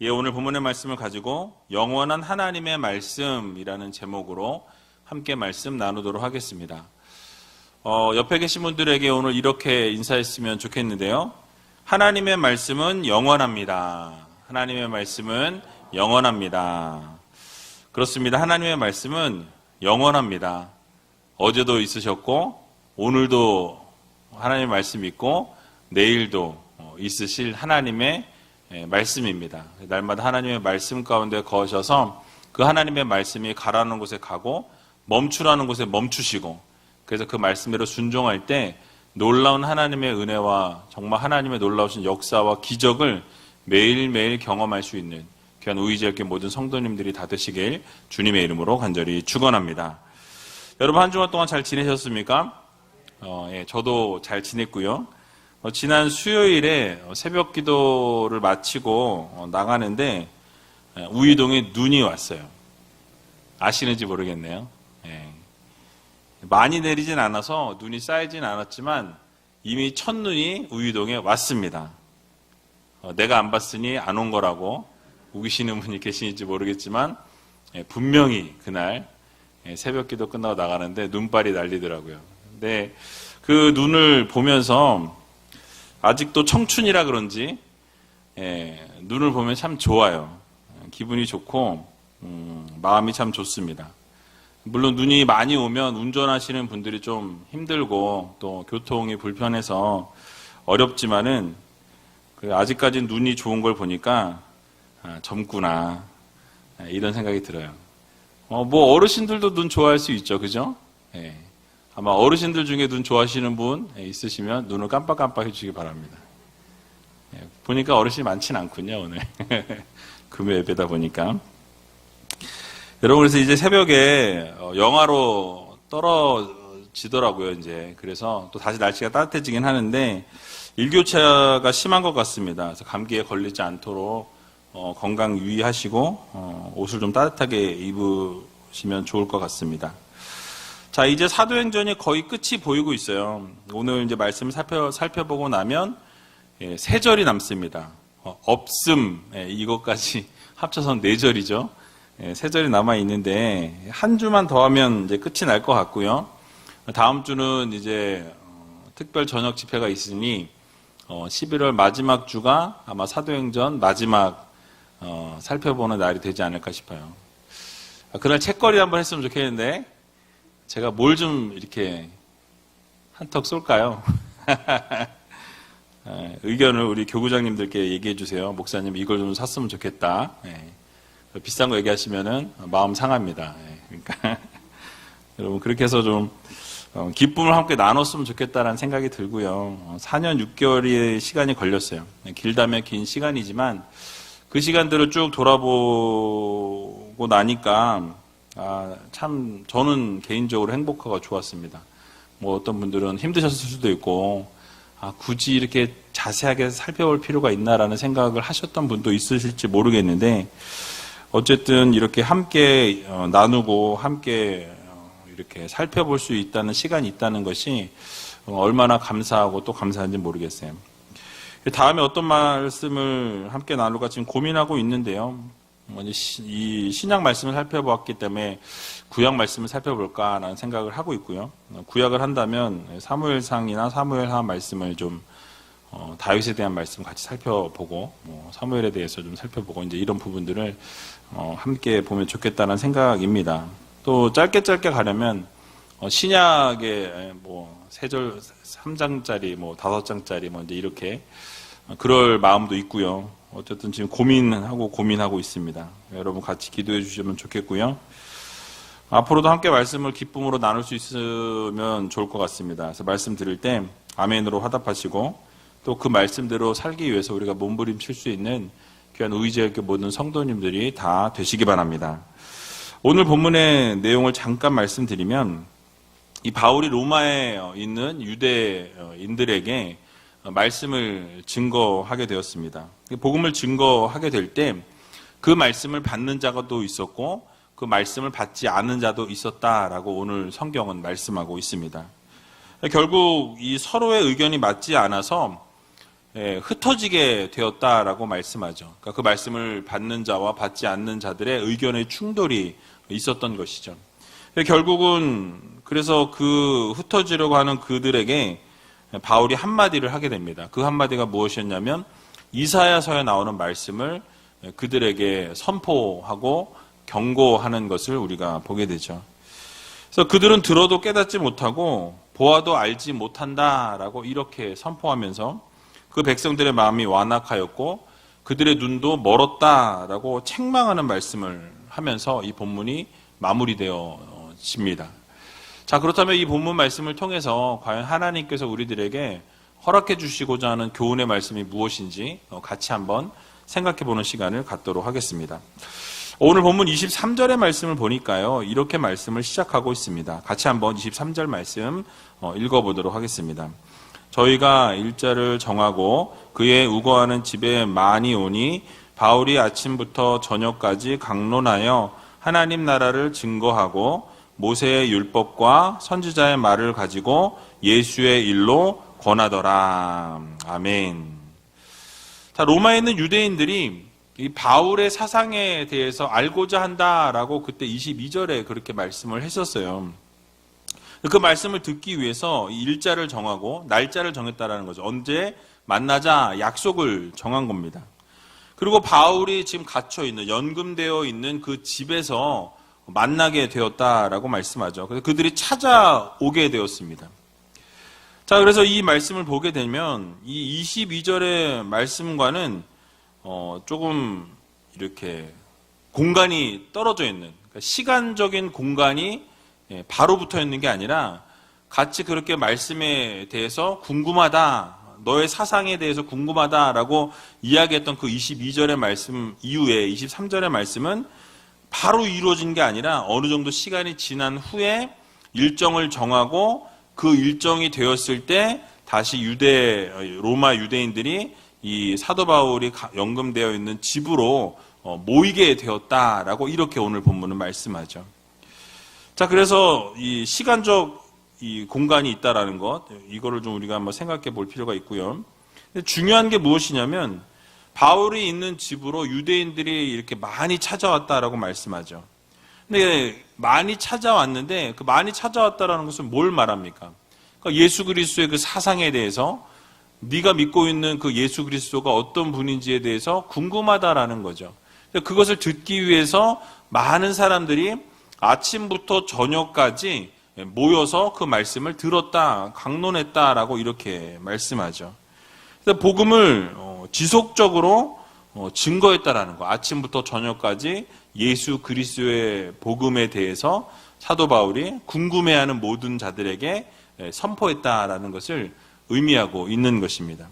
오늘 본문의 말씀을 가지고 영원한 하나님의 말씀이라는 제목으로 함께 말씀 나누도록 하겠습니다. 옆에 계신 분들에게 오늘 이렇게 인사했으면 좋겠는데요. 하나님의 말씀은 영원합니다. 하나님의 말씀은 영원합니다. 그렇습니다. 하나님의 말씀은 영원합니다. 어제도 있으셨고 오늘도 하나님의 말씀이 있고 내일도 있으실 하나님의 말씀입니다. 날마다 하나님의 말씀 가운데 거하셔서 그 하나님의 말씀이 가라는 곳에 가고 멈추라는 곳에 멈추시고, 그래서 그 말씀대로 순종할 때 놀라운 하나님의 은혜와 정말 하나님의 놀라우신 역사와 기적을 매일매일 경험할 수 있는 귀한 우이지역의 모든 성도님들이 다 되시길 주님의 이름으로 간절히 축원합니다. 여러분, 한 주간 동안 잘 지내셨습니까? 저도 잘 지냈고요. 지난 수요일에 새벽 기도를 마치고 나가는데 우이동에 눈이 왔어요. 아시는지 모르겠네요. 많이 내리진 않아서 눈이 쌓이진 않았지만 이미 첫눈이 우이동에 왔습니다. 내가 안 봤으니 안 온 거라고 우기시는 분이 계시는지 모르겠지만 분명히 그날 새벽 기도 끝나고 나가는데 눈발이 날리더라고요. 근데 그 눈을 보면서 아직도 청춘이라 그런지 눈을 보면 참 좋아요. 기분이 좋고 마음이 참 좋습니다. 물론 눈이 많이 오면 운전하시는 분들이 좀 힘들고 또 교통이 불편해서 어렵지만은 아직까지 눈이 좋은 걸 보니까 젊구나 이런 생각이 들어요. 뭐 어르신들도 눈 좋아할 수 있죠, 그죠? 아마 어르신들 중에 눈 좋아하시는 분 있으시면 눈을 깜빡깜빡 해주시기 바랍니다. 보니까 어르신이 많지는 않군요, 오늘. 금요 예배다 보니까. 여러분, 그래서 이제 새벽에 영하로 떨어지더라고요, 이제. 그래서 또 다시 날씨가 따뜻해지긴 하는데 일교차가 심한 것 같습니다. 그래서 감기에 걸리지 않도록 건강 유의하시고 옷을 좀 따뜻하게 입으시면 좋을 것 같습니다. 자, 이제 사도행전이 거의 끝이 보이고 있어요. 오늘 이제 말씀을 살펴보고 나면 세 절이 남습니다. 없음, 이것까지 합쳐서 네 절이죠. 세 절이 남아 있는데 한 주만 더 하면 이제 끝이 날 것 같고요. 다음 주는 이제 특별 저녁 집회가 있으니 11월 마지막 주가 아마 사도행전 마지막 살펴보는 날이 되지 않을까 싶어요. 그날 책거리 한번 했으면 좋겠는데 제가 뭘 좀 이렇게 한턱 쏠까요? 의견을 우리 교구장님들께 얘기해 주세요. 목사님, 이걸 좀 샀으면 좋겠다. 비싼 거 얘기하시면은 마음 상합니다. 그러니까 여러분, 그렇게 해서 좀 기쁨을 함께 나눴으면 좋겠다라는 생각이 들고요. 4년 6개월의 시간이 걸렸어요. 길다면 긴 시간이지만 그 시간들을 쭉 돌아보고 나니까 참 저는 개인적으로 행복하고 좋았습니다. 뭐 어떤 분들은 힘드셨을 수도 있고 굳이 이렇게 자세하게 살펴볼 필요가 있나라는 생각을 하셨던 분도 있으실지 모르겠는데, 어쨌든 이렇게 함께 나누고 함께 이렇게 살펴볼 수 있다는 시간이 있다는 것이 얼마나 감사하고 또 감사한지 모르겠어요. 다음에 어떤 말씀을 함께 나눌까 지금 고민하고 있는데요. 이 신약 말씀을 살펴보았기 때문에 구약 말씀을 살펴볼까라는 생각을 하고 있고요. 구약을 한다면 사무엘상이나 사무엘하 말씀을 좀 다윗에 대한 말씀 같이 살펴보고 사무엘에 대해서 좀 살펴보고 이제 이런 부분들을 함께 보면 좋겠다는 생각입니다. 또 짧게 가려면 신약의 세 절 3장짜리 5장짜리 이제 이렇게 그럴 마음도 있고요. 어쨌든 지금 고민하고 있습니다. 여러분 같이 기도해 주시면 좋겠고요. 앞으로도 함께 말씀을 기쁨으로 나눌 수 있으면 좋을 것 같습니다. 그래서 말씀 드릴 때 아멘으로 화답하시고 또 그 말씀대로 살기 위해서 우리가 몸부림칠 수 있는 귀한 우이지역의 모든 성도님들이 다 되시기 바랍니다. 오늘 본문의 내용을 잠깐 말씀드리면, 이 바울이 로마에 있는 유대인들에게 말씀을 증거하게 되었습니다. 복음을 증거하게 될 때 그 말씀을 받는 자가 또 있었고 그 말씀을 받지 않은 자도 있었다라고 오늘 성경은 말씀하고 있습니다. 결국 이 서로의 의견이 맞지 않아서 흩어지게 되었다라고 말씀하죠. 그러니까 그 말씀을 받는 자와 받지 않는 자들의 의견의 충돌이 있었던 것이죠. 결국은 그래서 그 흩어지려고 하는 그들에게 바울이 한마디를 하게 됩니다. 그 한마디가 무엇이었냐면 이사야서에 나오는 말씀을 그들에게 선포하고 경고하는 것을 우리가 보게 되죠. 그래서 그들은 들어도 깨닫지 못하고 보아도 알지 못한다라고 이렇게 선포하면서 그 백성들의 마음이 완악하였고 그들의 눈도 멀었다라고 책망하는 말씀을 하면서 이 본문이 마무리되어집니다. 자, 그렇다면 이 본문 말씀을 통해서 과연 하나님께서 우리들에게 허락해 주시고자 하는 교훈의 말씀이 무엇인지 같이 한번 생각해 보는 시간을 갖도록 하겠습니다. 오늘 본문 23절의 말씀을 보니까요, 이렇게 말씀을 시작하고 있습니다. 같이 한번 23절 말씀 읽어보도록 하겠습니다. 저희가 일자를 정하고 그의 우거하는 집에 많이 오니 바울이 아침부터 저녁까지 강론하여 하나님 나라를 증거하고 모세의 율법과 선지자의 말을 가지고 예수의 일로 권하더라. 아멘. 자, 로마에 있는 유대인들이 이 바울의 사상에 대해서 알고자 한다라고 그때 22절에 그렇게 말씀을 했었어요. 그 말씀을 듣기 위해서 일자를 정하고 날짜를 정했다라는 거죠. 언제 만나자 약속을 정한 겁니다. 그리고 바울이 지금 갇혀 있는, 연금되어 있는 그 집에서 만나게 되었다라고 말씀하죠. 그래서 그들이 찾아오게 되었습니다. 자, 그래서 이 말씀을 보게 되면 이 22절의 말씀과는 조금 이렇게 공간이 떨어져 있는, 그러니까 시간적인 공간이 바로 붙어 있는 게 아니라 같이 그렇게 말씀에 대해서 궁금하다, 너의 사상에 대해서 궁금하다라고 이야기했던 그 22절의 말씀 이후에 23절의 말씀은 바로 이루어진 게 아니라 어느 정도 시간이 지난 후에 일정을 정하고 그 일정이 되었을 때 다시 로마 유대인들이 이 사도 바울이 연금되어 있는 집으로 모이게 되었다라고 이렇게 오늘 본문은 말씀하죠. 자, 그래서 이 시간적 이 공간이 있다라는 것, 이거를 좀 우리가 한번 생각해 볼 필요가 있고요. 중요한 게 무엇이냐면 바울이 있는 집으로 유대인들이 이렇게 많이 찾아왔다라고 말씀하죠. 근데 많이 찾아왔는데 그 많이 찾아왔다라는 것은 뭘 말합니까? 그러니까 예수 그리스도의 그 사상에 대해서, 네가 믿고 있는 그 예수 그리스도가 어떤 분인지에 대해서 궁금하다라는 거죠. 그것을 듣기 위해서 많은 사람들이 아침부터 저녁까지 모여서 그 말씀을 들었다, 강론했다라고 이렇게 말씀하죠. 그래서 복음을 지속적으로 증거했다라는 거. 아침부터 저녁까지 예수 그리스도의 복음에 대해서 사도 바울이 궁금해하는 모든 자들에게 선포했다라는 것을 의미하고 있는 것입니다.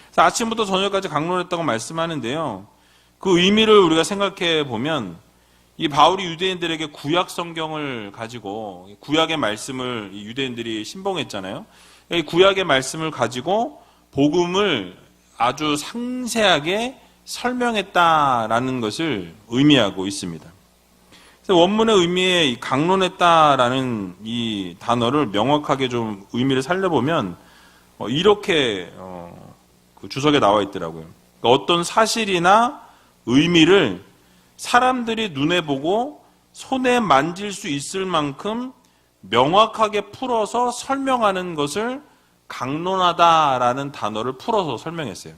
그래서 아침부터 저녁까지 강론했다고 말씀하는데요. 그 의미를 우리가 생각해 보면 이 바울이 유대인들에게 구약 성경을 가지고 구약의 말씀을 유대인들이 신봉했잖아요. 이 구약의 말씀을 가지고 복음을 아주 상세하게 설명했다라는 것을 의미하고 있습니다. 그래서 원문의 의미에 강론했다라는 이 단어를 명확하게 좀 의미를 살려보면 이렇게 그 주석에 나와 있더라고요. 그러니까 어떤 사실이나 의미를 사람들이 눈에 보고 손에 만질 수 있을 만큼 명확하게 풀어서 설명하는 것을 강론하다라는 단어를 풀어서 설명했어요.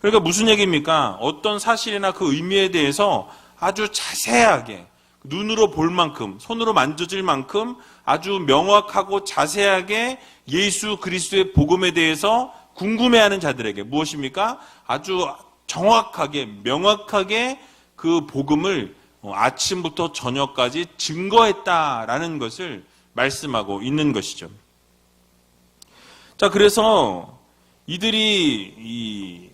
그러니까 무슨 얘기입니까? 어떤 사실이나 그 의미에 대해서 아주 자세하게 눈으로 볼 만큼, 손으로 만져질 만큼 아주 명확하고 자세하게 예수 그리스도의 복음에 대해서 궁금해하는 자들에게 무엇입니까? 아주 정확하게, 명확하게 그 복음을 아침부터 저녁까지 증거했다라는 것을 말씀하고 있는 것이죠. 자, 그래서 이들이 이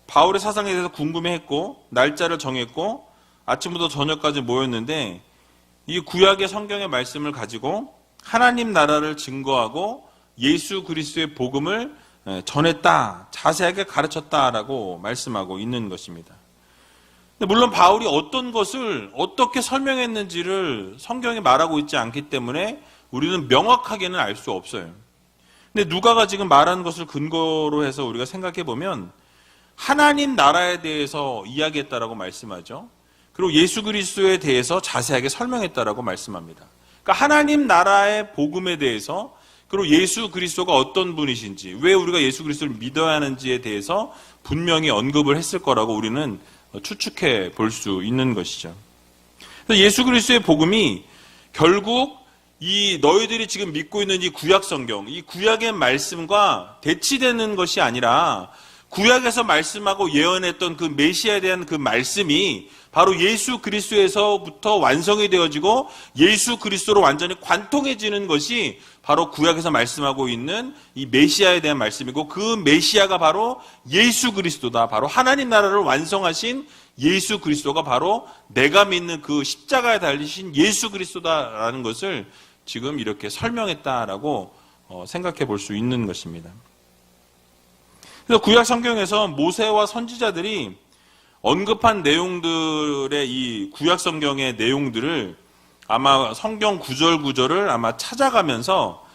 바울의 사상에 대해서 궁금해했고 날짜를 정했고 아침부터 저녁까지 모였는데 이 구약의 성경의 말씀을 가지고 하나님 나라를 증거하고 예수 그리스도의 복음을 전했다, 자세하게 가르쳤다라고 말씀하고 있는 것입니다. 물론 바울이 어떤 것을 어떻게 설명했는지를 성경이 말하고 있지 않기 때문에 우리는 명확하게는 알 수 없어요. 근데 누가가 지금 말하는 것을 근거로 해서 우리가 생각해 보면 하나님 나라에 대해서 이야기했다라고 말씀하죠. 그리고 예수 그리스도에 대해서 자세하게 설명했다라고 말씀합니다. 그러니까 하나님 나라의 복음에 대해서, 그리고 예수 그리스도가 어떤 분이신지, 왜 우리가 예수 그리스도를 믿어야 하는지에 대해서 분명히 언급을 했을 거라고 우리는 추측해 볼 수 있는 것이죠. 그래서 예수 그리스도의 복음이 결국 이 너희들이 지금 믿고 있는 이 구약 성경, 이 구약의 말씀과 대치되는 것이 아니라 구약에서 말씀하고 예언했던 그 메시아에 대한 그 말씀이 바로 예수 그리스도에서부터 완성이 되어지고 예수 그리스도로 완전히 관통해지는 것이 바로 구약에서 말씀하고 있는 이 메시아에 대한 말씀이고, 그 메시아가 바로 예수 그리스도다. 바로 하나님 나라를 완성하신 예수 그리스도가 바로 내가 믿는 그 십자가에 달리신 예수 그리스도다라는 것을 지금 이렇게 설명했다라고 생각해 볼 수 있는 것입니다. 그래서 구약 성경에서 모세와 선지자들이 언급한 내용들의 이 구약 성경의 내용들을 아마 성경 구절구절을 아마 찾아가면서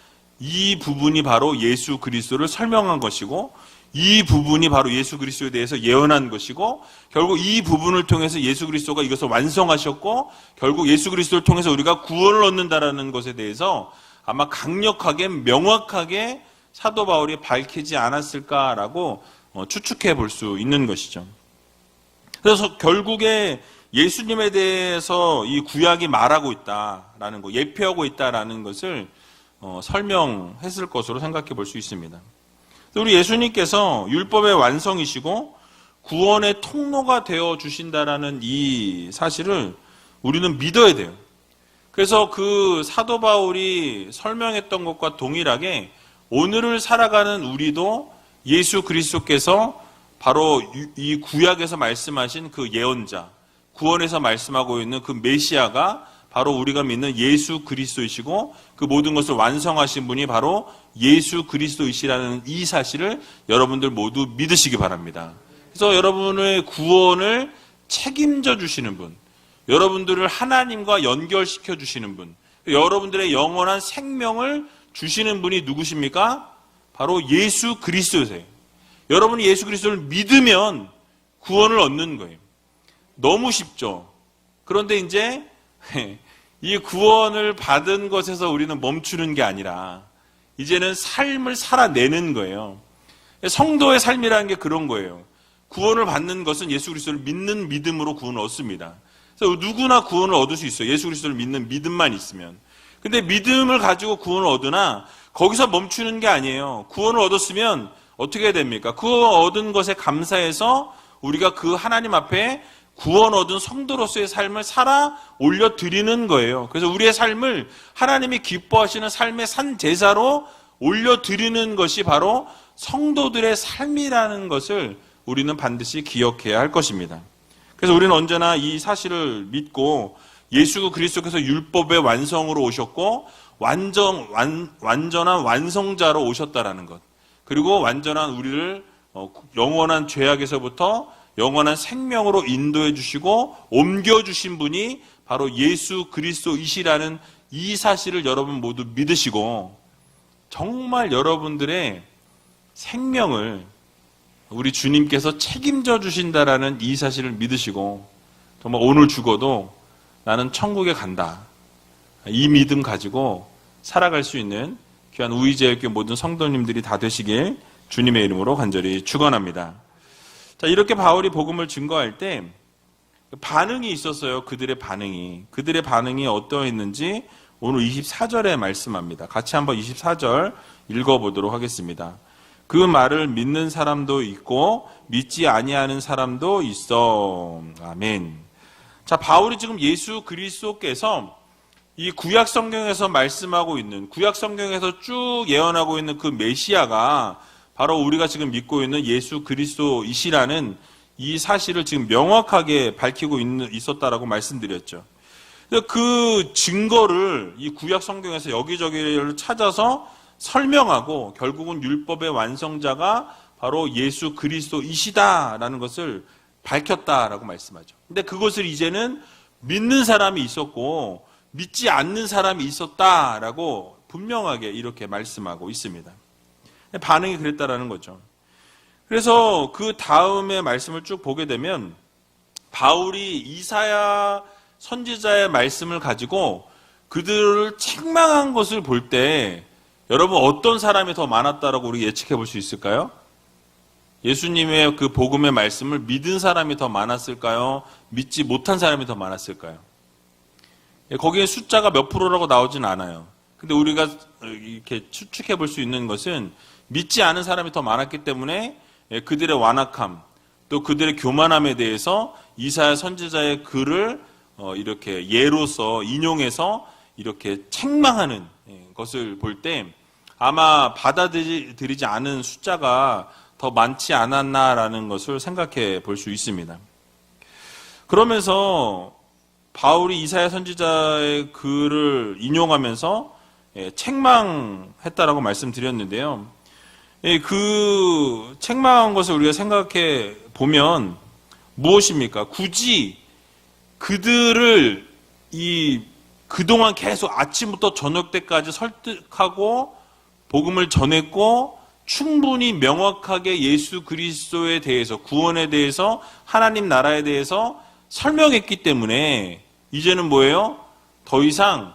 이 부분이 바로 예수 그리스도를 설명한 것이고, 이 부분이 바로 예수 그리스도에 대해서 예언한 것이고, 결국 이 부분을 통해서 예수 그리스도가 이것을 완성하셨고, 결국 예수 그리스도를 통해서 우리가 구원을 얻는다라는 것에 대해서 아마 강력하게 명확하게 사도 바울이 밝히지 않았을까라고 추측해 볼 수 있는 것이죠. 그래서 결국에 예수님에 대해서 이 구약이 말하고 있다라는 거, 예표하고 있다라는 것을 설명했을 것으로 생각해 볼 수 있습니다. 우리 예수님께서 율법의 완성이시고 구원의 통로가 되어 주신다라는 이 사실을 우리는 믿어야 돼요. 그래서 그 사도 바울이 설명했던 것과 동일하게 오늘을 살아가는 우리도 예수 그리스도께서 바로 이 구약에서 말씀하신 그 예언자, 구원에서 말씀하고 있는 그 메시아가 바로 우리가 믿는 예수 그리스도이시고, 그 모든 것을 완성하신 분이 바로 예수 그리스도이시라는 이 사실을 여러분들 모두 믿으시기 바랍니다. 그래서 여러분의 구원을 책임져 주시는 분, 여러분들을 하나님과 연결시켜 주시는 분, 여러분들의 영원한 생명을 주시는 분이 누구십니까? 바로 예수 그리스도세요. 여러분이 예수 그리스도를 믿으면 구원을 얻는 거예요. 너무 쉽죠. 그런데 이제 이 구원을 받은 것에서 우리는 멈추는 게 아니라 이제는 삶을 살아내는 거예요. 성도의 삶이라는 게 그런 거예요. 구원을 받는 것은 예수 그리스도를 믿는 믿음으로 구원을 얻습니다. 그래서 누구나 구원을 얻을 수 있어요. 예수 그리스도를 믿는 믿음만 있으면. 근데 믿음을 가지고 구원을 얻으나 거기서 멈추는 게 아니에요. 구원을 얻었으면 어떻게 해야 됩니까? 그 얻은 것에 감사해서 우리가 그 하나님 앞에 구원 얻은 성도로서의 삶을 살아 올려드리는 거예요. 그래서 우리의 삶을 하나님이 기뻐하시는 삶의 산 제사로 올려드리는 것이 바로 성도들의 삶이라는 것을 우리는 반드시 기억해야 할 것입니다. 그래서 우리는 언제나 이 사실을 믿고 예수 그리스도께서 율법의 완성으로 오셨고 완전한 완성자로 오셨다라는 것, 그리고 완전한 우리를 영원한 죄악에서부터 영원한 생명으로 인도해 주시고 옮겨주신 분이 바로 예수 그리스도이시라는 이 사실을 여러분 모두 믿으시고, 정말 여러분들의 생명을 우리 주님께서 책임져 주신다라는 이 사실을 믿으시고, 정말 오늘 죽어도 나는 천국에 간다, 이 믿음 가지고 살아갈 수 있는 귀한 우이제일교회 모든 성도님들이 다 되시길 주님의 이름으로 간절히 축원합니다. 자, 이렇게 바울이 복음을 증거할 때 반응이 있었어요. 그들의 반응이 어떠했는지 오늘 24절에 말씀합니다. 같이 한번 24절 읽어보도록 하겠습니다. 그 말을 믿는 사람도 있고 믿지 아니하는 사람도 있어. 아멘. 자, 바울이 지금 예수 그리스도께서 이 구약 성경에서 말씀하고 있는, 구약 성경에서 쭉 예언하고 있는 그 메시아가 바로 우리가 지금 믿고 있는 예수 그리스도이시라는 이 사실을 지금 명확하게 밝히고 있었다라고 말씀드렸죠. 그 증거를 이 구약 성경에서 여기저기를 찾아서 설명하고 결국은 율법의 완성자가 바로 예수 그리스도이시다라는 것을 밝혔다라고 말씀하죠. 근데 그것을 이제는 믿는 사람이 있었고 믿지 않는 사람이 있었다라고 분명하게 이렇게 말씀하고 있습니다. 반응이 그랬다라는 거죠. 그래서 그 다음에 말씀을 쭉 보게 되면 바울이 이사야 선지자의 말씀을 가지고 그들을 책망한 것을 볼 때 여러분 어떤 사람이 더 많았다라고 우리 예측해 볼 수 있을까요? 예수님의 그 복음의 말씀을 믿은 사람이 더 많았을까요? 믿지 못한 사람이 더 많았을까요? 거기에 숫자가 몇 프로라고 나오진 않아요. 근데 우리가 이렇게 추측해 볼 수 있는 것은 믿지 않은 사람이 더 많았기 때문에 그들의 완악함, 또 그들의 교만함에 대해서 이사야 선지자의 글을 이렇게 예로서 인용해서 이렇게 책망하는 것을 볼 때 아마 받아들이지 않은 숫자가 더 많지 않았나라는 것을 생각해 볼 수 있습니다. 그러면서 바울이 이사야 선지자의 글을 인용하면서 책망했다라고 말씀드렸는데요. 그 책망한 것을 우리가 생각해 보면 무엇입니까? 굳이 그들을 그동안 계속 아침부터 저녁 때까지 설득하고 복음을 전했고 충분히 명확하게 예수 그리스도에 대해서, 구원에 대해서, 하나님 나라에 대해서 설명했기 때문에 이제는 뭐예요? 더 이상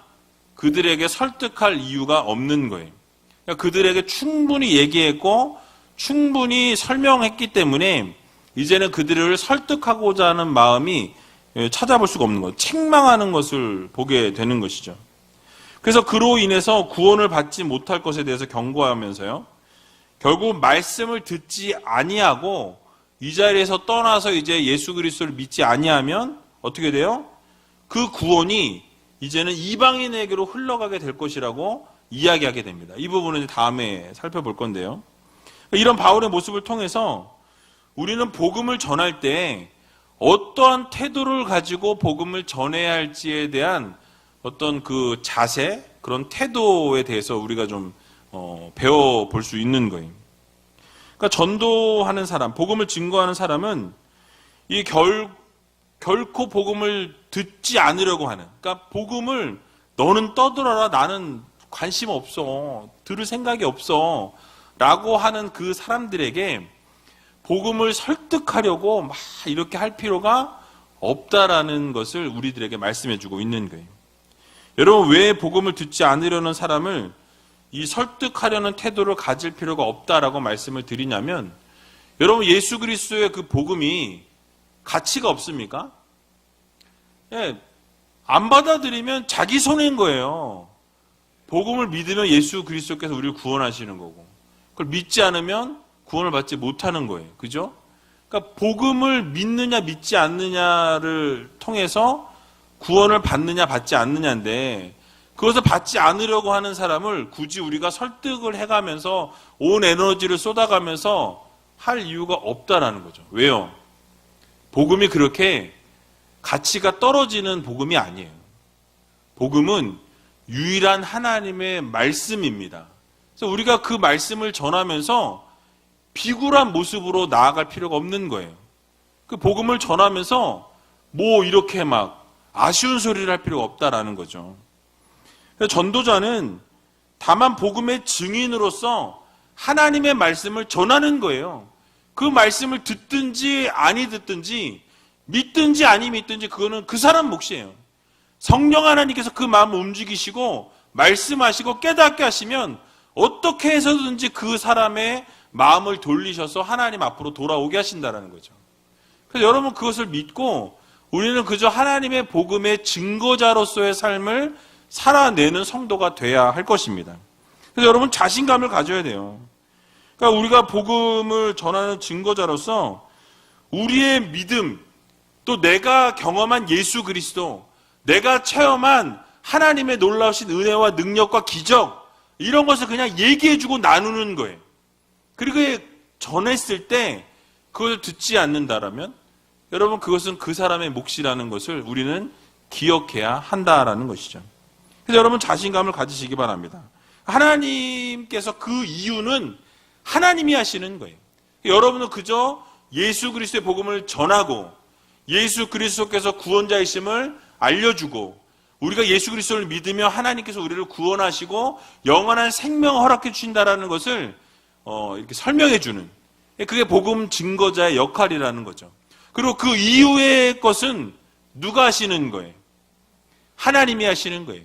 그들에게 설득할 이유가 없는 거예요. 그러니까 그들에게 충분히 얘기했고 충분히 설명했기 때문에 이제는 그들을 설득하고자 하는 마음이 찾아볼 수가 없는 거예요. 책망하는 것을 보게 되는 것이죠. 그래서 그로 인해서 구원을 받지 못할 것에 대해서 경고하면서요. 결국 말씀을 듣지 아니하고 이 자리에서 떠나서 이제 예수 그리스도를 믿지 아니하면 어떻게 돼요? 그 구원이 이제는 이방인에게로 흘러가게 될 것이라고 이야기하게 됩니다. 이 부분은 다음에 살펴볼 건데요. 이런 바울의 모습을 통해서 우리는 복음을 전할 때 어떠한 태도를 가지고 복음을 전해야 할지에 대한 어떤 그 자세, 그런 태도에 대해서 우리가 좀 배워볼 수 있는 거예요. 그러니까 전도하는 사람, 복음을 증거하는 사람은 이 결코 복음을 듣지 않으려고 하는, 그러니까 복음을 너는 떠들어라, 나는 관심 없어, 들을 생각이 없어 라고 하는 그 사람들에게 복음을 설득하려고 막 이렇게 할 필요가 없다라는 것을 우리들에게 말씀해 주고 있는 거예요. 여러분, 왜 복음을 듣지 않으려는 사람을 이 설득하려는 태도를 가질 필요가 없다라고 말씀을 드리냐면, 여러분, 예수 그리스도의 그 복음이 가치가 없습니까? 예, 안 받아들이면 자기 손해인 거예요. 복음을 믿으면 예수 그리스도께서 우리를 구원하시는 거고, 그걸 믿지 않으면 구원을 받지 못하는 거예요. 그죠? 그러니까 복음을 믿느냐 믿지 않느냐를 통해서 구원을 받느냐 받지 않느냐인데, 그것을 받지 않으려고 하는 사람을 굳이 우리가 설득을 해가면서 온 에너지를 쏟아가면서 할 이유가 없다라는 거죠. 왜요? 복음이 그렇게 가치가 떨어지는 복음이 아니에요. 복음은 유일한 하나님의 말씀입니다. 그래서 우리가 그 말씀을 전하면서 비굴한 모습으로 나아갈 필요가 없는 거예요. 그 복음을 전하면서 뭐 이렇게 막 아쉬운 소리를 할 필요가 없다라는 거죠. 그래서 전도자는 다만 복음의 증인으로서 하나님의 말씀을 전하는 거예요. 그 말씀을 듣든지 아니 듣든지 믿든지 아니 믿든지 그거는 그 사람 몫이에요. 성령 하나님께서 그 마음을 움직이시고 말씀하시고 깨닫게 하시면 어떻게 해서든지 그 사람의 마음을 돌리셔서 하나님 앞으로 돌아오게 하신다는 거죠. 그래서 여러분, 그것을 믿고 우리는 그저 하나님의 복음의 증거자로서의 삶을 살아내는 성도가 돼야 할 것입니다. 그래서 여러분, 자신감을 가져야 돼요. 그러니까 우리가 복음을 전하는 증거자로서 우리의 믿음, 또 내가 경험한 예수 그리스도, 내가 체험한 하나님의 놀라우신 은혜와 능력과 기적, 이런 것을 그냥 얘기해주고 나누는 거예요. 그리고 전했을 때 그것을 듣지 않는다라면 여러분, 그것은 그 사람의 몫이라는 것을 우리는 기억해야 한다라는 것이죠. 그래서 여러분, 자신감을 가지시기 바랍니다. 하나님께서 그 이유는 하나님이 하시는 거예요. 여러분은 그저 예수 그리스도의 복음을 전하고 예수 그리스도께서 구원자이심을 알려주고 우리가 예수 그리스도를 믿으며 하나님께서 우리를 구원하시고 영원한 생명을 허락해 주신다라는 것을 이렇게 설명해 주는, 그게 복음 증거자의 역할이라는 거죠. 그리고 그 이후의 것은 누가 하시는 거예요? 하나님이 하시는 거예요.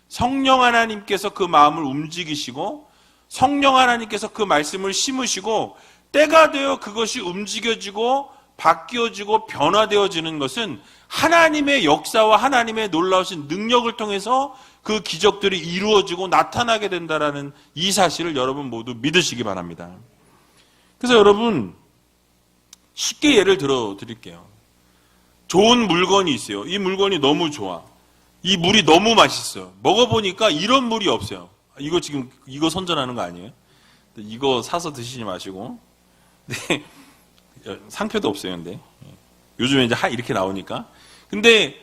성령 하나님께서 그 마음을 움직이시고, 성령 하나님께서 그 말씀을 심으시고, 때가 되어 그것이 움직여지고 바뀌어지고 변화되어지는 것은 하나님의 역사와 하나님의 놀라우신 능력을 통해서 그 기적들이 이루어지고 나타나게 된다라는 이 사실을 여러분 모두 믿으시기 바랍니다. 그래서 여러분, 쉽게 예를 들어 드릴게요. 좋은 물건이 있어요. 이 물건이 너무 좋아. 이 물이 너무 맛있어요. 먹어보니까 이런 물이 없어요. 이거 선전하는 거 아니에요? 이거 사서 드시지 마시고. 네, 상표도 없어요, 근데. 요즘에 이제 이렇게 나오니까. 근데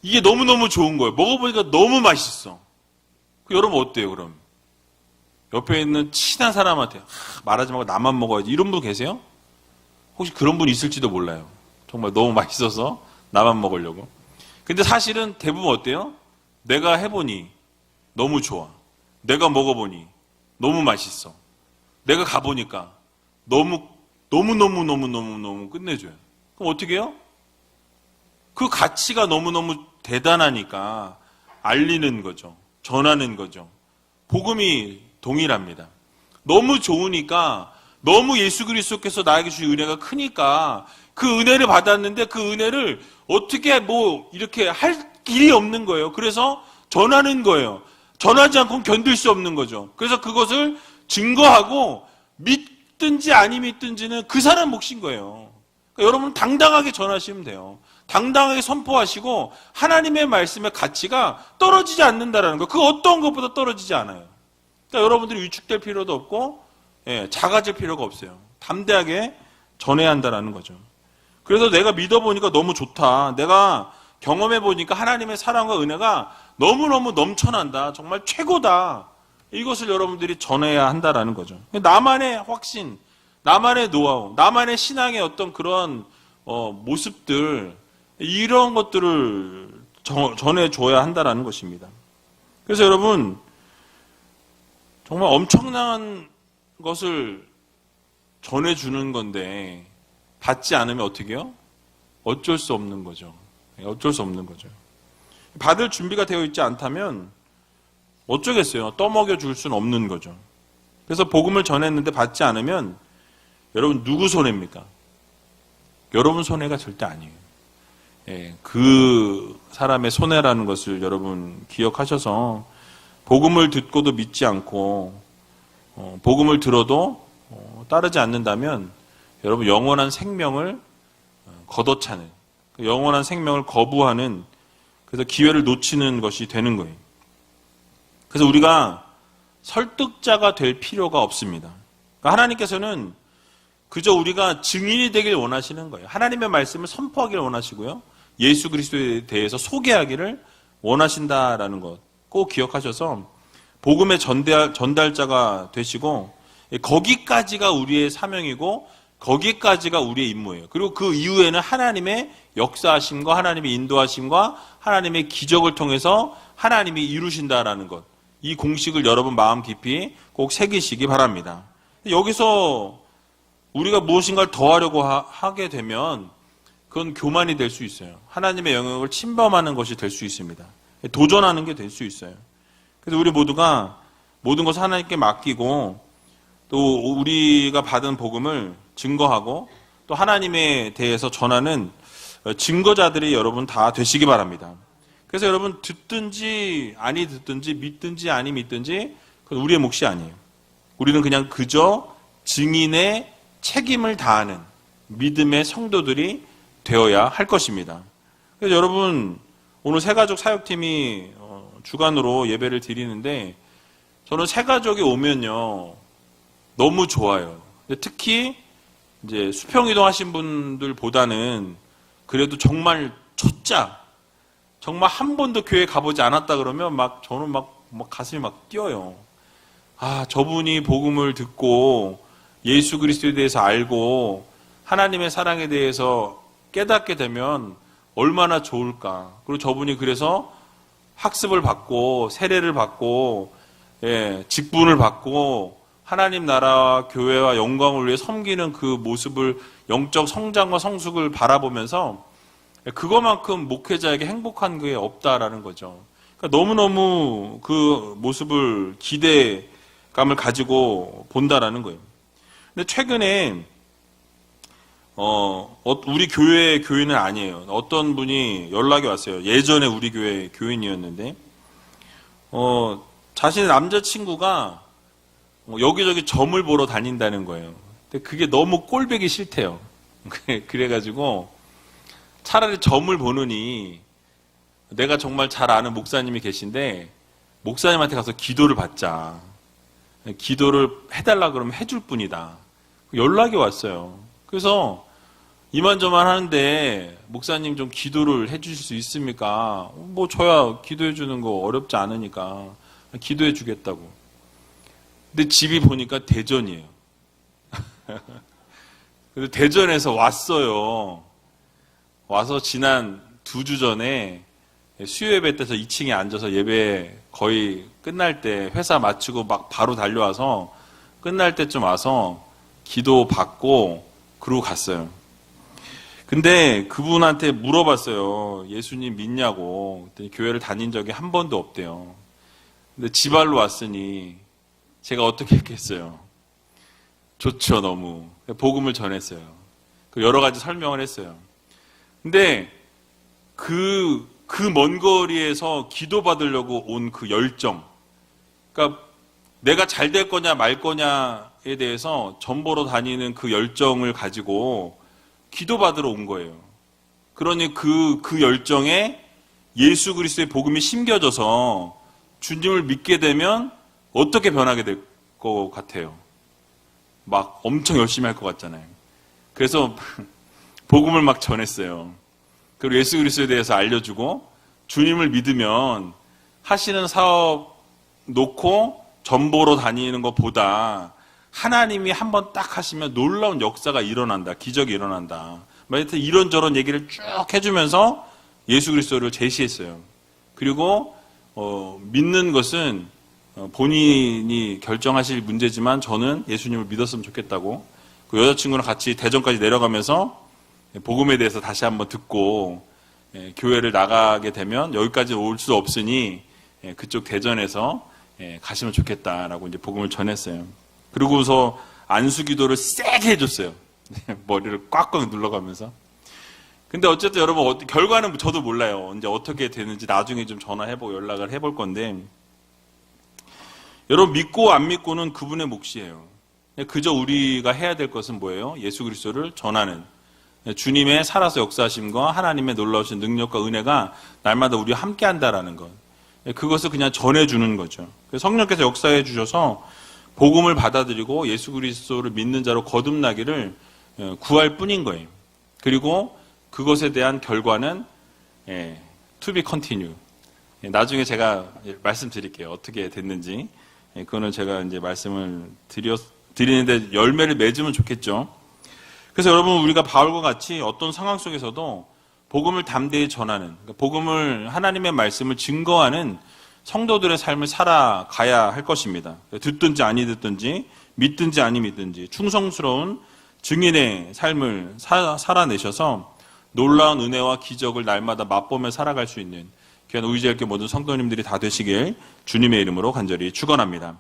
이게 너무너무 좋은 거예요. 먹어보니까 너무 맛있어. 여러분 어때요, 그럼? 옆에 있는 친한 사람한테 말하지 말고 나만 먹어야지. 이런 분 계세요? 혹시 그런 분 있을지도 몰라요. 정말 너무 맛있어서 나만 먹으려고. 근데 사실은 대부분 어때요? 내가 해보니 너무 좋아. 내가 먹어보니 너무 맛있어. 내가 가보니까 너무 끝내줘요. 그럼 어떻게 해요? 그 가치가 너무너무 대단하니까 알리는 거죠. 전하는 거죠. 복음이 동일합니다. 너무 좋으니까, 너무 예수 그리스도께서 나에게 주신 은혜가 크니까 그 은혜를 받았는데 그 은혜를 어떻게 이렇게 할 길이 없는 거예요. 그래서 전하는 거예요. 전하지 않고는 견딜 수 없는 거죠. 그래서 그것을 증거하고 믿든지 아니 믿든지는 그 사람 몫인 거예요. 그러니까 여러분 당당하게 전하시면 돼요. 당당하게 선포하시고 하나님의 말씀의 가치가 떨어지지 않는다라는 거. 그 어떤 것보다 떨어지지 않아요. 그러니까 여러분들이 위축될 필요도 없고 작아질 필요가 없어요. 담대하게 전해야 한다라는 거죠. 그래서 내가 믿어보니까 너무 좋다. 내가 경험해보니까 하나님의 사랑과 은혜가 너무너무 넘쳐난다. 정말 최고다. 이것을 여러분들이 전해야 한다라는 거죠. 나만의 확신, 나만의 노하우, 나만의 신앙의 어떤 그런 모습들, 이런 것들을 전해줘야 한다라는 것입니다. 그래서 여러분, 정말 엄청난 것을 전해주는 건데 받지 않으면 어떻게 해요? 어쩔 수 없는 거죠. 어쩔 수 없는 거죠. 받을 준비가 되어 있지 않다면 어쩌겠어요. 떠먹여 줄 수는 없는 거죠. 그래서 복음을 전했는데 받지 않으면 여러분 누구 손해입니까? 여러분 손해가 절대 아니에요. 그 사람의 손해라는 것을 여러분 기억하셔서 복음을 듣고도 믿지 않고 복음을 들어도 따르지 않는다면 여러분 영원한 생명을 걷어차는, 영원한 생명을 거부하는, 그래서 기회를 놓치는 것이 되는 거예요. 그래서 우리가 설득자가 될 필요가 없습니다. 그러니까 하나님께서는 그저 우리가 증인이 되길 원하시는 거예요. 하나님의 말씀을 선포하기를 원하시고요. 예수 그리스도에 대해서 소개하기를 원하신다라는 것 꼭 기억하셔서 복음의 전달자가 되시고 거기까지가 우리의 사명이고 거기까지가 우리의 임무예요. 그리고 그 이후에는 하나님의 역사하심과 하나님의 인도하심과 하나님의 기적을 통해서 하나님이 이루신다라는 것, 이 공식을 여러분 마음 깊이 꼭 새기시기 바랍니다. 여기서 우리가 무엇인가를 더하려고 하게 되면 그건 교만이 될 수 있어요. 하나님의 영역을 침범하는 것이 될 수 있습니다. 도전하는 게 될 수 있어요. 그래서 우리 모두가 모든 것을 하나님께 맡기고 또 우리가 받은 복음을 증거하고 또 하나님에 대해서 전하는 증거자들이 여러분 다 되시기 바랍니다. 그래서 여러분 듣든지 아니 듣든지 믿든지 아니 믿든지 그건 우리의 몫이 아니에요. 우리는 그냥 그저 증인의 책임을 다하는 믿음의 성도들이 되어야 할 것입니다. 그래서 여러분 오늘 새가족 사역팀이 주간으로 예배를 드리는데 저는 새가족이 오면요 너무 좋아요. 특히 이제 수평이동 하신 분들보다는 그래도 정말 초짜, 정말 한 번도 교회 가보지 않았다 그러면 저는 가슴이 뛰어요. 아, 저분이 복음을 듣고 예수 그리스도에 대해서 알고 하나님의 사랑에 대해서 깨닫게 되면 얼마나 좋을까. 그리고 저분이 그래서 학습을 받고 세례를 받고 직분을 받고 하나님 나라와 교회와 영광을 위해 섬기는 그 모습을, 영적 성장과 성숙을 바라보면서 그것만큼 목회자에게 행복한 게 없다라는 거죠. 그러니까 너무너무 그 모습을 기대감을 가지고 본다라는 거예요. 근데 최근에 우리 교회는 아니에요. 어떤 분이 연락이 왔어요. 예전에 우리 교회 교인이었는데 자신의 남자친구가 여기저기 점을 보러 다닌다는 거예요. 근데 그게 너무 꼴보기 싫대요. 그래가지고 차라리 점을 보느니 내가 정말 잘 아는 목사님이 계신데 목사님한테 가서 기도를 받자. 기도를 해달라 그러면 해줄 뿐이다. 연락이 왔어요. 그래서 이만저만 하는데 목사님 좀 기도를 해주실 수 있습니까? 뭐 저야 기도해 주는 거 어렵지 않으니까 기도해 주겠다고. 근데 집이 보니까 대전이에요. 그래서 대전에서 왔어요. 와서 지난 2주 전에 수요 예배 때서 2층에 앉아서 예배 거의 끝날 때 회사 마치고 막 바로 달려와서 끝날 때쯤 와서 기도 받고 그러고 갔어요. 근데 그분한테 물어봤어요. 예수님 믿냐고. 그랬더니 교회를 다닌 적이 한 번도 없대요. 근데 지발로 왔으니 제가 어떻게 했겠어요? 좋죠, 너무. 복음을 전했어요. 여러 가지 설명을 했어요. 근데 그 먼 거리에서 기도받으려고 온 그 열정, 그러니까 내가 잘 될 거냐 말 거냐에 대해서 점 보러 다니는 그 열정을 가지고 기도받으러 온 거예요. 그러니 그 열정에 예수 그리스도의 복음이 심겨져서 주님을 믿게 되면 어떻게 변하게 될 것 같아요? 막 엄청 열심히 할 것 같잖아요. 그래서 복음을 막 전했어요. 그리고 예수 그리스도에 대해서 알려주고 주님을 믿으면 하시는 사업 놓고 전보로 다니는 것보다 하나님이 한번 딱 하시면 놀라운 역사가 일어난다. 기적이 일어난다. 하여튼 이런저런 얘기를 쭉 해주면서 예수 그리스도를 제시했어요. 그리고 믿는 것은 본인이 결정하실 문제지만 저는 예수님을 믿었으면 좋겠다고, 그 여자친구랑 같이 대전까지 내려가면서 복음에 대해서 다시 한번 듣고 교회를 나가게 되면 여기까지 올 수 없으니 그쪽 대전에서 가시면 좋겠다라고 이제 복음을 전했어요. 그러고서 안수기도를 세게 해줬어요. 머리를 꽉꽉 눌러가면서. 근데 어쨌든 여러분 결과는 저도 몰라요. 이제 어떻게 되는지 나중에 좀 전화해보고 연락을 해볼 건데, 여러분 믿고 안 믿고는 그분의 몫이에요. 그저 우리가 해야 될 것은 뭐예요? 예수 그리스도를 전하는, 주님의 살아서 역사하심과 하나님의 놀라우신 능력과 은혜가 날마다 우리와 함께 한다라는 것, 그것을 그냥 전해주는 거죠. 성령께서 역사해 주셔서 복음을 받아들이고 예수 그리스도를 믿는 자로 거듭나기를 구할 뿐인 거예요. 그리고 그것에 대한 결과는 to be continue. 나중에 제가 말씀드릴게요. 어떻게 됐는지. 그거는 제가 이제 말씀을 드리는데 열매를 맺으면 좋겠죠. 그래서 여러분, 우리가 바울과 같이 어떤 상황 속에서도 복음을 담대히 전하는, 그러니까 복음을, 하나님의 말씀을 증거하는 성도들의 삶을 살아가야 할 것입니다. 듣든지 아니 듣든지, 믿든지 아니 믿든지 충성스러운 증인의 삶을 살아내셔서 놀라운 은혜와 기적을 날마다 맛보며 살아갈 수 있는 귀한 우이제일교회 모든 성도님들이 다 되시길 주님의 이름으로 간절히 축원합니다.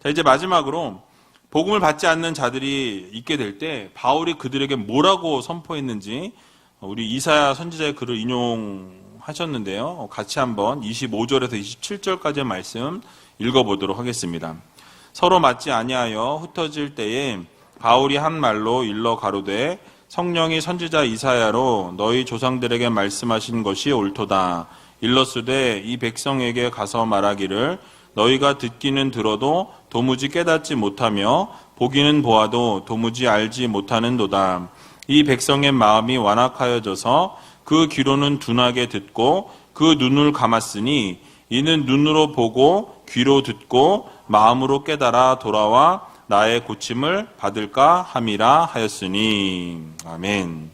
자, 이제 마지막으로 복음을 받지 않는 자들이 있게 될 때 바울이 그들에게 뭐라고 선포했는지 우리 이사야 선지자의 글을 인용하셨는데요. 같이 한번 25절에서 27절까지의 말씀 읽어보도록 하겠습니다. 서로 맞지 아니하여 흩어질 때에 바울이 한 말로 일러 가로되 성령이 선지자 이사야로 너희 조상들에게 말씀하신 것이 옳도다. 일렀으되 이 백성에게 가서 말하기를 너희가 듣기는 들어도 도무지 깨닫지 못하며 보기는 보아도 도무지 알지 못하는도다. 이 백성의 마음이 완악하여져서 그 귀로는 둔하게 듣고 그 눈을 감았으니 이는 눈으로 보고 귀로 듣고 마음으로 깨달아 돌아와 나의 고침을 받을까 함이라 하였으니. 아멘.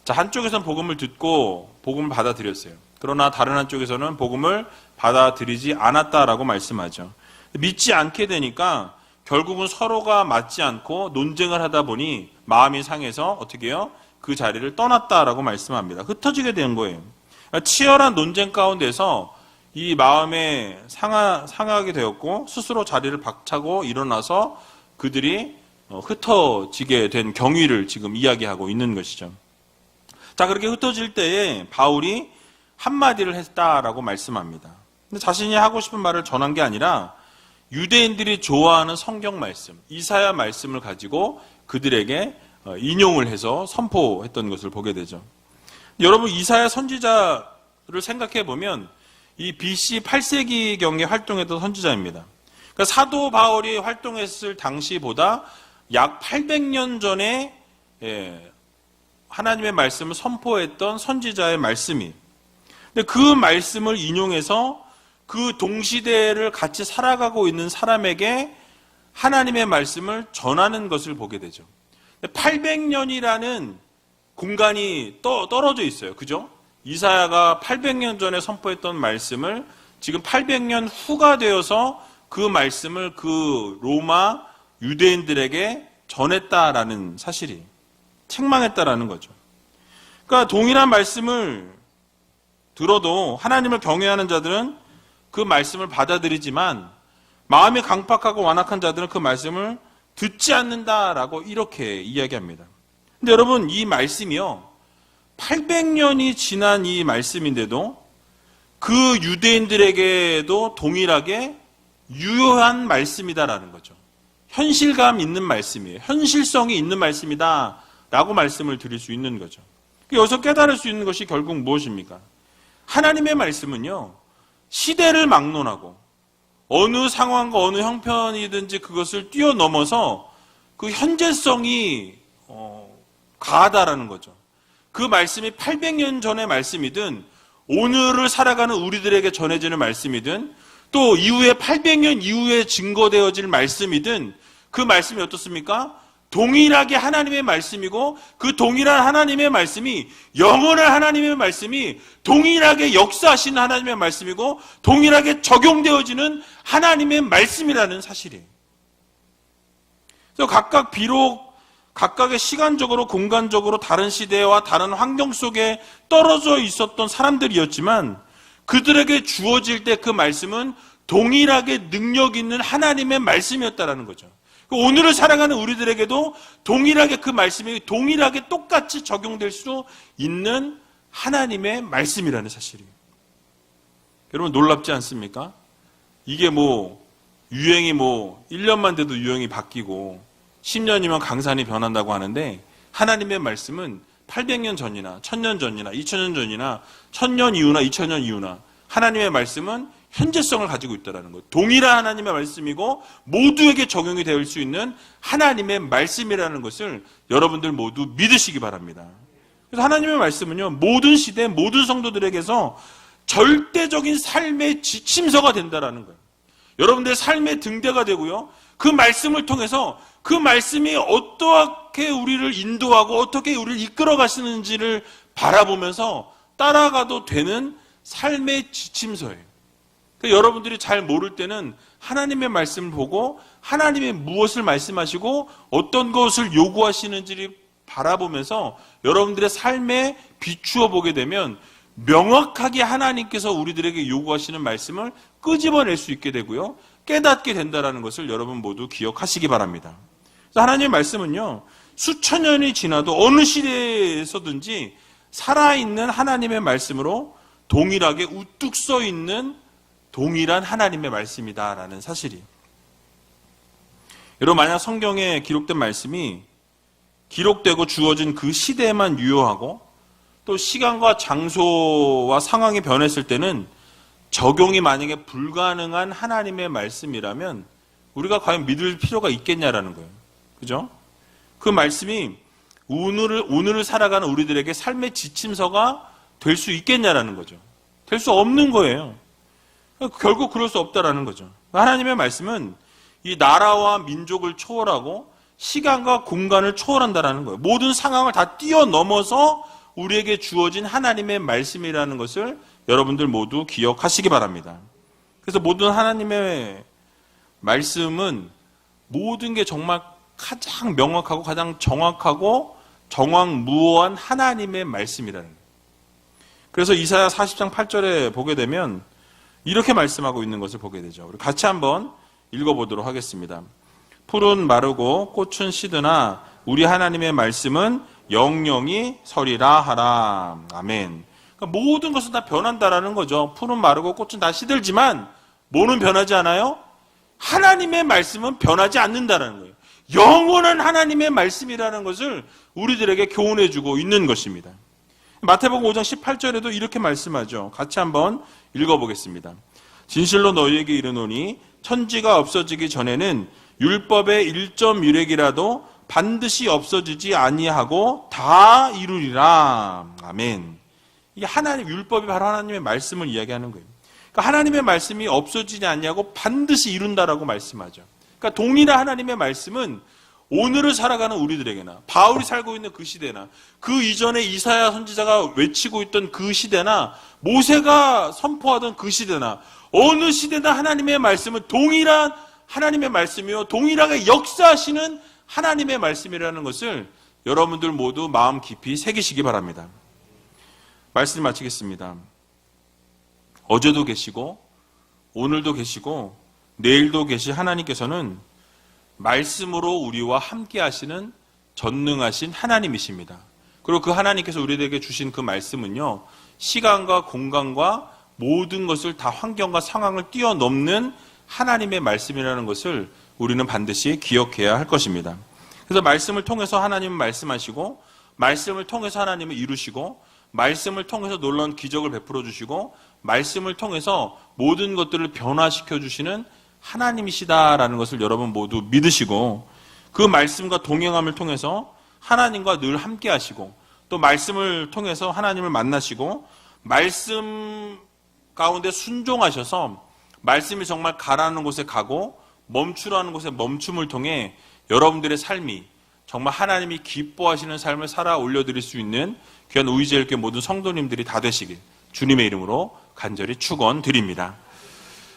자, 한쪽에서는 복음을 듣고 복음을 받아들였어요. 그러나 다른 한쪽에서는 복음을 받아들이지 않았다라고 말씀하죠. 믿지 않게 되니까 결국은 서로가 맞지 않고 논쟁을 하다 보니 마음이 상해서 어떻게 해요? 그 자리를 떠났다라고 말씀합니다. 흩어지게 된 거예요. 그러니까 치열한 논쟁 가운데서 이 마음에 상하게 되었고 스스로 자리를 박차고 일어나서 그들이 흩어지게 된 경위를 지금 이야기하고 있는 것이죠. 자, 그렇게 흩어질 때에 바울이 한마디를 했다라고 말씀합니다. 근데 자신이 하고 싶은 말을 전한 게 아니라 유대인들이 좋아하는 성경 말씀, 이사야 말씀을 가지고 그들에게 인용을 해서 선포했던 것을 보게 되죠. 여러분, 이사야 선지자를 생각해 보면 이 BC 8세기경에 활동했던 선지자입니다. 그러니까 사도 바울이 활동했을 당시보다 약 800년 전에 하나님의 말씀을 선포했던 선지자의 말씀이, 근데 그 말씀을 인용해서 그 동시대를 같이 살아가고 있는 사람에게 하나님의 말씀을 전하는 것을 보게 되죠. 800년이라는 공간이 떨어져 있어요. 그죠? 이사야가 800년 전에 선포했던 말씀을 지금 800년 후가 되어서 그 말씀을 그 로마 유대인들에게 전했다라는 사실이, 책망했다라는 거죠. 그러니까 동일한 말씀을 들어도 하나님을 경외하는 자들은 그 말씀을 받아들이지만 마음이 강팍하고 완악한 자들은 그 말씀을 듣지 않는다라고 이렇게 이야기합니다. 근데 여러분, 이 말씀이요, 800년이 지난 이 말씀인데도 그 유대인들에게도 동일하게 유효한 말씀이다라는 거죠. 현실감 있는 말씀이에요. 현실성이 있는 말씀이다 라고 말씀을 드릴 수 있는 거죠. 여기서 깨달을 수 있는 것이 결국 무엇입니까? 하나님의 말씀은요, 시대를 막론하고 어느 상황과 어느 형편이든지 그것을 뛰어넘어서 그 현재성이 가하다라는 거죠. 그 말씀이 800년 전의 말씀이든 오늘을 살아가는 우리들에게 전해지는 말씀이든 또 이후에 800년 이후에 증거되어질 말씀이든 그 말씀이 어떻습니까? 동일하게 하나님의 말씀이고 그 동일한 하나님의 말씀이, 영원한 하나님의 말씀이 동일하게 역사하시는 하나님의 말씀이고 동일하게 적용되어지는 하나님의 말씀이라는 사실이에요. 그래서 각각 비록 각각의 시간적으로 공간적으로 다른 시대와 다른 환경 속에 떨어져 있었던 사람들이었지만 그들에게 주어질 때 그 말씀은 동일하게 능력 있는 하나님의 말씀이었다라는 거죠. 오늘을 살아가는 우리들에게도 동일하게 그 말씀이 동일하게 똑같이 적용될 수 있는 하나님의 말씀이라는 사실이에요. 여러분, 놀랍지 않습니까? 이게 유행이 1년만 돼도 유행이 바뀌고 10년이면 강산이 변한다고 하는데 하나님의 말씀은 800년 전이나 1000년 전이나 2000년 전이나 1000년 이후나 2000년 이후나 하나님의 말씀은 현재성을 가지고 있다는 거예요. 동일한 하나님의 말씀이고 모두에게 적용이 될 수 있는 하나님의 말씀이라는 것을 여러분들 모두 믿으시기 바랍니다. 그래서 하나님의 말씀은요, 모든 시대 모든 성도들에게서 절대적인 삶의 지침서가 된다는 거예요. 여러분들의 삶의 등대가 되고요, 그 말씀을 통해서 그 말씀이 어떻게 우리를 인도하고 어떻게 우리를 이끌어 가시는지를 바라보면서 따라가도 되는 삶의 지침서예요. 그러니까 여러분들이 잘 모를 때는 하나님의 말씀을 보고 하나님이 무엇을 말씀하시고 어떤 것을 요구하시는지를 바라보면서 여러분들의 삶에 비추어 보게 되면 명확하게 하나님께서 우리들에게 요구하시는 말씀을 끄집어낼 수 있게 되고요, 깨닫게 된다는 것을 여러분 모두 기억하시기 바랍니다. 그래서 하나님의 말씀은요, 수천 년이 지나도 어느 시대에서든지 살아있는 하나님의 말씀으로 동일하게 우뚝 서 있는 동일한 하나님의 말씀이다라는 사실이. 여러분, 만약 성경에 기록된 말씀이 기록되고 주어진 그 시대에만 유효하고 또 시간과 장소와 상황이 변했을 때는 적용이 만약에 불가능한 하나님의 말씀이라면 우리가 과연 믿을 필요가 있겠냐라는 거예요. 그죠? 그 말씀이 오늘을 살아가는 우리들에게 삶의 지침서가 될 수 있겠냐라는 거죠. 될 수 없는 거예요. 결국 그럴 수 없다라는 거죠. 하나님의 말씀은 이 나라와 민족을 초월하고 시간과 공간을 초월한다라는 거예요. 모든 상황을 다 뛰어넘어서 우리에게 주어진 하나님의 말씀이라는 것을 여러분들 모두 기억하시기 바랍니다. 그래서 모든 하나님의 말씀은 모든 게 정말 가장 명확하고 가장 정확하고 정확무어한 하나님의 말씀이라는 거예요. 그래서 이사야 40장 8절에 보게 되면 이렇게 말씀하고 있는 것을 보게 되죠. 우리 같이 한번 읽어보도록 하겠습니다. 풀은 마르고 꽃은 시드나 우리 하나님의 말씀은 영영이 서리라 하라. 아멘. 그러니까 모든 것은 다 변한다라는 거죠. 풀은 마르고 꽃은 다 시들지만 뭐는 변하지 않아요? 하나님의 말씀은 변하지 않는다는 거예요. 영원한 하나님의 말씀이라는 것을 우리들에게 교훈해주고 있는 것입니다. 마태복음 5장 18절에도 이렇게 말씀하죠. 같이 한번 읽어보겠습니다. 진실로 너희에게 이르노니 천지가 없어지기 전에는 율법의 1.1획이라도 반드시 없어지지 아니하고 다 이루리라. 아멘. 이게 하나님, 율법이 바로 하나님의 말씀을 이야기하는 거예요. 그러니까 하나님의 말씀이 없어지지 아니하고 반드시 이룬다라고 말씀하죠. 그러니까 동일한 하나님의 말씀은 오늘을 살아가는 우리들에게나 바울이 살고 있는 그 시대나 그 이전에 이사야 선지자가 외치고 있던 그 시대나 모세가 선포하던 그 시대나 어느 시대나 하나님의 말씀은 동일한 하나님의 말씀이요 동일하게 역사하시는 하나님의 말씀이라는 것을 여러분들 모두 마음 깊이 새기시기 바랍니다. 말씀 마치겠습니다. 어제도 계시고 오늘도 계시고 내일도 계신 하나님께서는 말씀으로 우리와 함께 하시는 전능하신 하나님이십니다. 그리고 그 하나님께서 우리에게 주신 그 말씀은요, 시간과 공간과 모든 것을 다 환경과 상황을 뛰어넘는 하나님의 말씀이라는 것을 우리는 반드시 기억해야 할 것입니다. 그래서 말씀을 통해서 하나님은 말씀하시고, 말씀을 통해서 하나님을 이루시고, 말씀을 통해서 놀라운 기적을 베풀어 주시고, 말씀을 통해서 모든 것들을 변화시켜 주시는 하나님이시다라는 것을 여러분 모두 믿으시고, 그 말씀과 동행함을 통해서 하나님과 늘 함께 하시고, 또 말씀을 통해서 하나님을 만나시고, 말씀 가운데 순종하셔서 말씀이 정말 가라는 곳에 가고 멈추라는 곳에 멈춤을 통해 여러분들의 삶이 정말 하나님이 기뻐하시는 삶을 살아 올려드릴 수 있는 귀한 우이제일교회 모든 성도님들이 다 되시길 주님의 이름으로 간절히 축원드립니다.